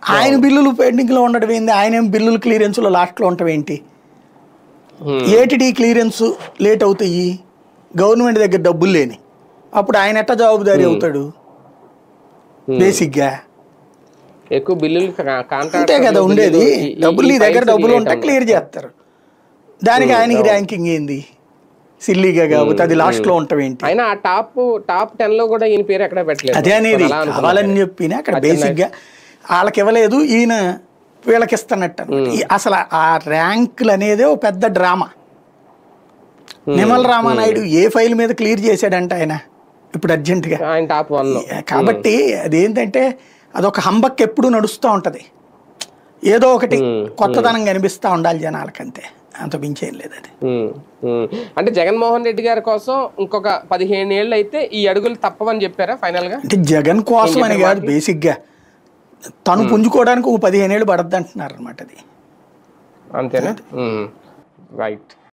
ఆయన బిల్లులు పెండింగ్లో ఉండడం ఏంది, ఆయన ఏం బిల్లులు క్లియరెన్స్లో లాస్ట్లో ఉండటం ఏంటి? ఏటిడి క్లియరెన్స్ లేట్ అవుతాయి గవర్నమెంట్ దగ్గర డబ్బులు లేని అప్పుడు ఆయన ఎట్లా జవాబుదారీ అవుతాడు? బేసిక్గా ఎక్కువ బిల్లులు అంతే కదా ఉండేది. డబ్బులు నీ దగ్గర డబ్బులు ఉంటే క్లియర్ చేస్తారు. దానికి ఆయనకి ర్యాంకింగ్ ఏంది సిల్లీగా కాబట్టి అది లాస్ట్లో ఉండటం ఏంటి? ఆయన టాప్ 10 లో కూడా ఈయన పేరు ఎక్కడ పెట్టలేదు. అదే అనేది కావాలని చెప్పిన అక్కడ బేసిక్గా వాళ్ళకి ఇవ్వలేదు, ఈయన వీళ్ళకి ఇస్తున్నట్టు అనమాట. అసలు ఆ ర్యాంకులు అనేదే ఒక పెద్ద డ్రామా. నిమ్మల రామానాయుడు ఏ ఫైల్ మీద క్లియర్ చేశాడంట ఆయన ఇప్పుడు అర్జెంటుగా. ఆయన టాప్ 1 కాబట్టి అదేంటంటే అదొక హంబక్ ఎప్పుడు నడుస్తూ ఉంటుంది. ఏదో ఒకటి కొత్తదనం కనిపిస్తూ ఉండాలి జనాలకంతే, అంత మించేం లేదు అది. అంటే జగన్మోహన్ రెడ్డి గారి కోసం ఇంకొక 15 ఏళ్ళు అయితే ఈ అడుగులు తప్పవని చెప్పారా ఫైనల్ గా? అంటే జగన్ కోసం అని కాదు, బేసిక్గా తను పుంజుకోవడానికి ఒక 15 ఏళ్ళు పడద్దు అంటున్నారు అనమాట. అది అంతేనా? రైట్.